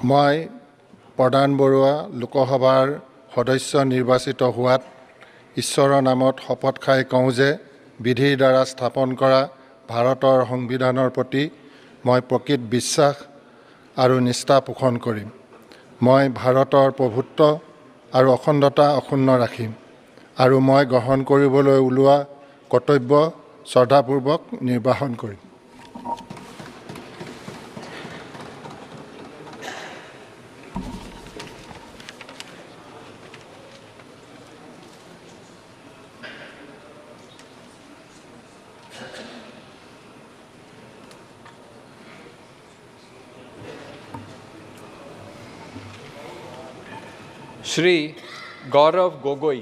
মই প্ৰধান বৰুৱা লোকসভাৰ সদস্য নিৰ্বাচিত হোৱাত ঈশ্বৰৰ নামত শপত খাই কওঁ যে বিধিৰ দ্বাৰা স্থাপন কৰা ভাৰতৰ সংবিধানৰ প্ৰতি মই প্ৰকৃত বিশ্বাস আৰু নিষ্ঠা পোষণ কৰিম। মই ভাৰতৰ প্ৰভুত্ব আৰু অখণ্ডতা অক্ষুণ্ণ ৰাখিম আৰু মই গ্ৰহণ কৰিবলৈ ওলোৱা কৰ্তব্য শ্ৰদ্ধাপূৰ্বক নিৰ্বাহন কৰিম। Shri Gaurav Gogoi.